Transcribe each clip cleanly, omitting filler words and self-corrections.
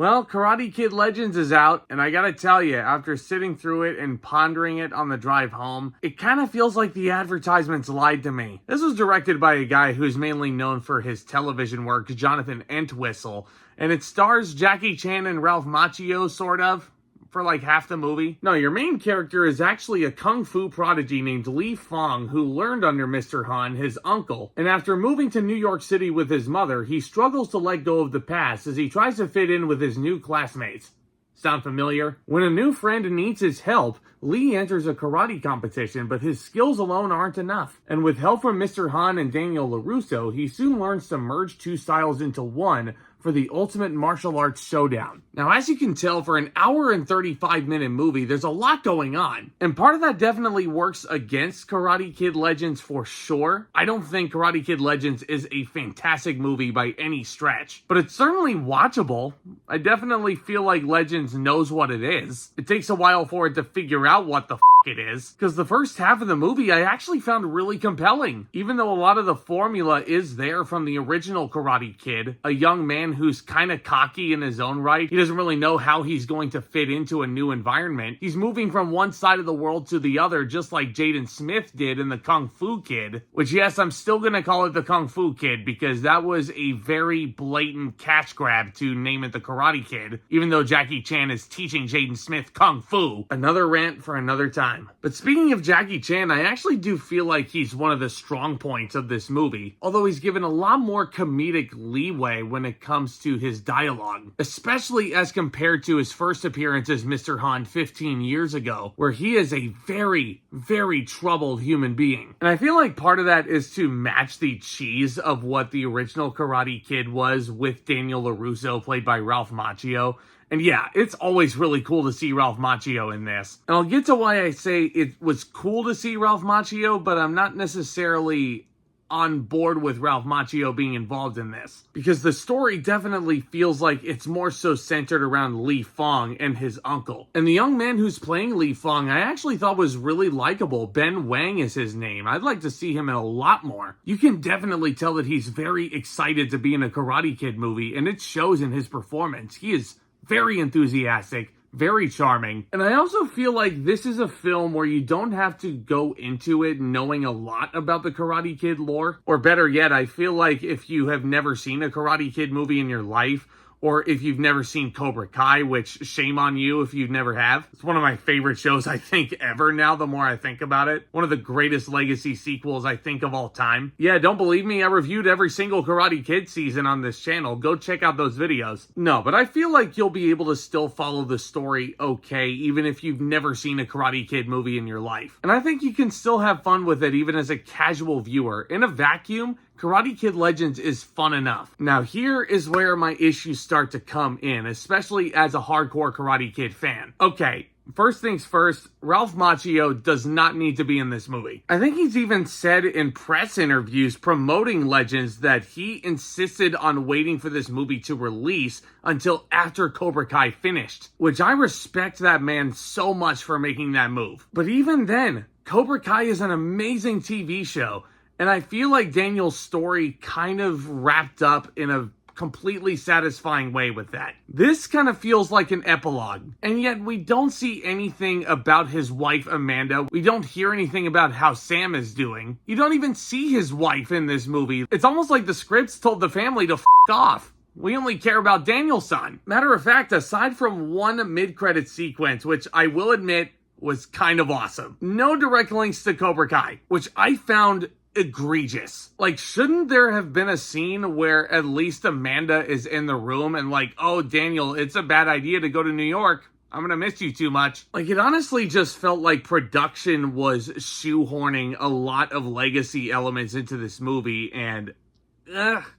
Well, Karate Kid Legends is out, and I gotta tell you, after sitting through it and pondering it on the drive home, it kind of feels like the advertisements lied to me. This was directed by a guy who's mainly known for his television work, Jonathan Entwistle, and it stars Jackie Chan and Ralph Macchio, sort of, for like half the movie. No, your main character is actually a kung fu prodigy named Li Fong who learned under Mr. Han, his uncle. And after moving to New York City with his mother, he struggles to let go of the past as he tries to fit in with his new classmates. Sound familiar? When a new friend needs his help, Lee enters a karate competition, but his skills alone aren't enough. And with help from Mr. Han and Daniel LaRusso, he soon learns to merge two styles into one for the ultimate martial arts showdown. Now, as you can tell, for an hour and 35-minute movie, there's a lot going on. And part of that definitely works against Karate Kid Legends for sure. I don't think Karate Kid Legends is a fantastic movie by any stretch, but it's certainly watchable. I definitely feel like Legends knows what it is. It takes a while for it to figure out what the it is, because the first half of the movie I actually found really compelling. Even though a lot of the formula is there from the original Karate Kid, a young man who's kind of cocky in his own right. He doesn't really know how he's going to fit into a new environment. He's moving from one side of the world to the other, just like Jaden Smith did in the Kung Fu Kid, which, yes, I'm still going to call it the Kung Fu Kid because that was a very blatant cash grab to name it the Karate Kid, even though Jackie Chan is teaching Jaden Smith Kung Fu. Another rant for another time. But speaking of Jackie Chan, I actually do feel like he's one of the strong points of this movie, although he's given a lot more comedic leeway when it comes to his dialogue, especially as compared to his first appearance as Mr. Han 15 years ago, where he is a very, very troubled human being. And I feel like part of that is to match the cheese of what the original Karate Kid was with Daniel LaRusso, played by Ralph Macchio. And yeah, it's always really cool to see Ralph Macchio in this. And I'll get to why I say it was cool to see Ralph Macchio, but I'm not necessarily on board with Ralph Macchio being involved in this. Because the story definitely feels like it's more so centered around Li Fong and his uncle. And the young man who's playing Li Fong, I actually thought was really likable. Ben Wang is his name. I'd like to see him in a lot more. You can definitely tell that he's very excited to be in a Karate Kid movie, and it shows in his performance. He is very enthusiastic, very charming. And I also feel like this is a film where you don't have to go into it knowing a lot about the Karate Kid lore. Or better yet, I feel like if you have never seen a Karate Kid movie in your life, or if you've never seen Cobra Kai, which shame on you if you never have. It's one of my favorite shows, I think, ever now, the more I think about it. One of the greatest legacy sequels, I think, of all time. Yeah, don't believe me? I reviewed every single Karate Kid season on this channel. Go check out those videos. No, but I feel like you'll be able to still follow the story okay, even if you've never seen a Karate Kid movie in your life. And I think you can still have fun with it even as a casual viewer. In a vacuum, Karate Kid Legends is fun enough. Now, here is where my issues start to come in, especially as a hardcore Karate Kid fan. Okay, first things first, Ralph Macchio does not need to be in this movie. I think he's even said in press interviews promoting Legends that he insisted on waiting for this movie to release until after Cobra Kai finished, which I respect that man so much for making that move. But even then, Cobra Kai is an amazing TV show. And I feel like Daniel's story kind of wrapped up in a completely satisfying way with that. This kind of feels like an epilogue, and yet we don't see anything about his wife Amanda. We don't hear anything about how Sam is doing. You don't even see his wife in this movie. It's almost like the scripts told the family to f*** off. We only care about Daniel's son. Matter of fact, aside from one mid-credit sequence, which I will admit was kind of awesome, no direct links to Cobra Kai, which I found egregious. Like, shouldn't there have been a scene where at least Amanda is in the room and like, oh, Daniel, it's a bad idea to go to New York. I'm gonna miss you too much. Like, it honestly just felt like production was shoehorning a lot of legacy elements into this movie, and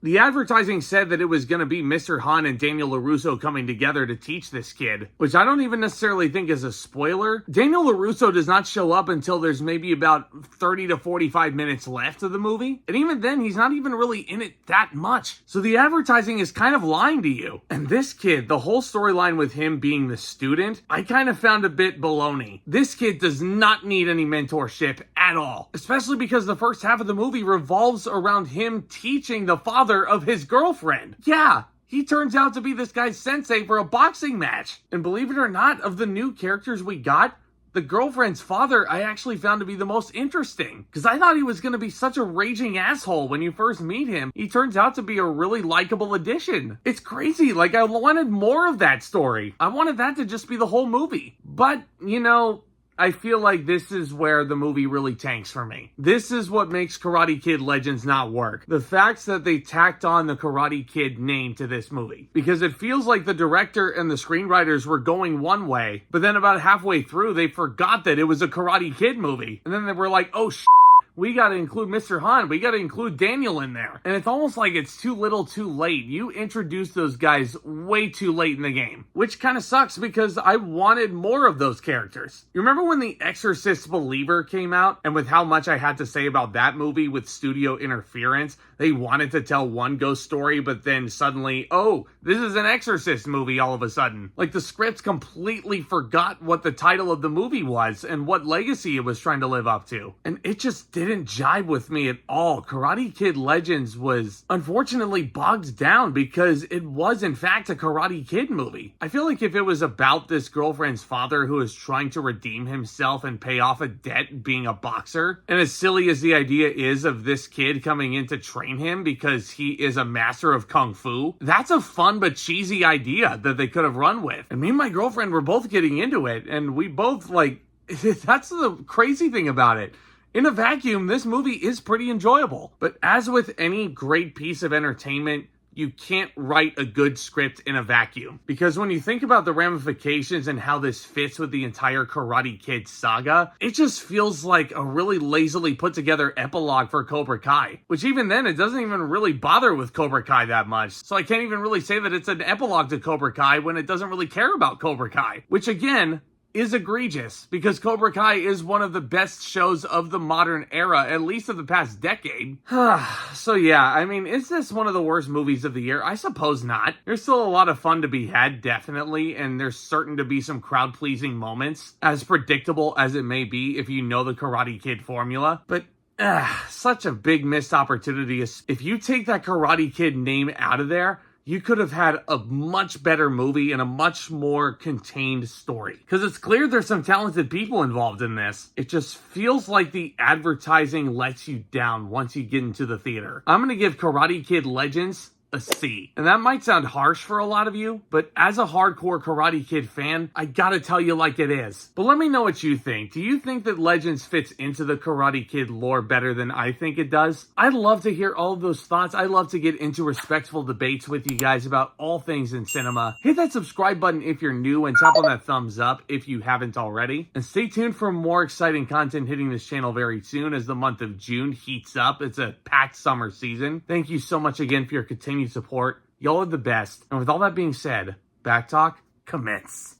the advertising said that it was going to be Mr. Han and Daniel LaRusso coming together to teach this kid, which I don't even necessarily think is a spoiler. Daniel LaRusso does not show up until there's maybe about 30 to 45 minutes left of the movie, and even then, he's not even really in it that much. So the advertising is kind of lying to you. And this kid, the whole storyline with him being the student, I kind of found a bit baloney. This kid does not need any mentorship at all, especially because the first half of the movie revolves around him teaching the father of his girlfriend. Yeah, he turns out to be this guy's sensei for a boxing match. And believe it or not, of the new characters we got, the girlfriend's father I actually found to be the most interesting, because I thought he was going to be such a raging asshole when you first meet him. He turns out to be a really likable addition. It's crazy, like I wanted more of that story. I wanted that to just be the whole movie. But, you know, I feel like this is where the movie really tanks for me. This is what makes Karate Kid Legends not work. The fact that they tacked on the Karate Kid name to this movie. Because it feels like the director and the screenwriters were going one way, but then about halfway through, they forgot that it was a Karate Kid movie. And then they were like, oh shit, we gotta include Mr. Han, we gotta include Daniel in there. And it's almost like it's too little too late. You introduced those guys way too late in the game, which kind of sucks because I wanted more of those characters. You remember when The Exorcist Believer came out, and with how much I had to say about that movie with studio interference? They wanted to tell one ghost story, but then suddenly, oh, this is an Exorcist movie all of a sudden. Like the script completely forgot what the title of the movie was and what legacy it was trying to live up to. And it just didn't jive with me at all. Karate Kid Legends was unfortunately bogged down because it was in fact a Karate Kid movie. I feel like if it was about this girlfriend's father who is trying to redeem himself and pay off a debt being a boxer, and as silly as the idea is of this kid coming in to train him because he is a master of kung fu, that's a fun but cheesy idea that they could have run with. And me and my girlfriend were both getting into it, and we both like, that's the crazy thing about it. In a vacuum, this movie is pretty enjoyable. But as with any great piece of entertainment, you can't write a good script in a vacuum. Because when you think about the ramifications and how this fits with the entire Karate Kid saga, it just feels like a really lazily put together epilogue for Cobra Kai. Which even then, it doesn't even really bother with Cobra Kai that much. So I can't even really say that it's an epilogue to Cobra Kai when it doesn't really care about Cobra Kai. Which again, is egregious, because Cobra Kai is one of the best shows of the modern era, at least of the past decade. So yeah, I mean, is this one of the worst movies of the year? I suppose not. There's still a lot of fun to be had, definitely, and there's certain to be some crowd-pleasing moments, as predictable as it may be if you know the Karate Kid formula. But such a big missed opportunity. If you take that Karate Kid name out of there, you could have had a much better movie and a much more contained story. Because it's clear there's some talented people involved in this. It just feels like the advertising lets you down once you get into the theater. I'm going to give Karate Kid Legends a C. And that might sound harsh for a lot of you, but as a hardcore Karate Kid fan, I gotta tell you like it is. But let me know what you think. Do you think that Legends fits into the Karate Kid lore better than I think it does? I'd love to hear all of those thoughts. I'd love to get into respectful debates with you guys about all things in cinema. Hit that subscribe button if you're new and tap on that thumbs up if you haven't already. And stay tuned for more exciting content hitting this channel very soon as the month of June heats up. It's a packed summer season. Thank you so much again for your continued support. Y'all are the best. And with all that being said, Back Talk commence.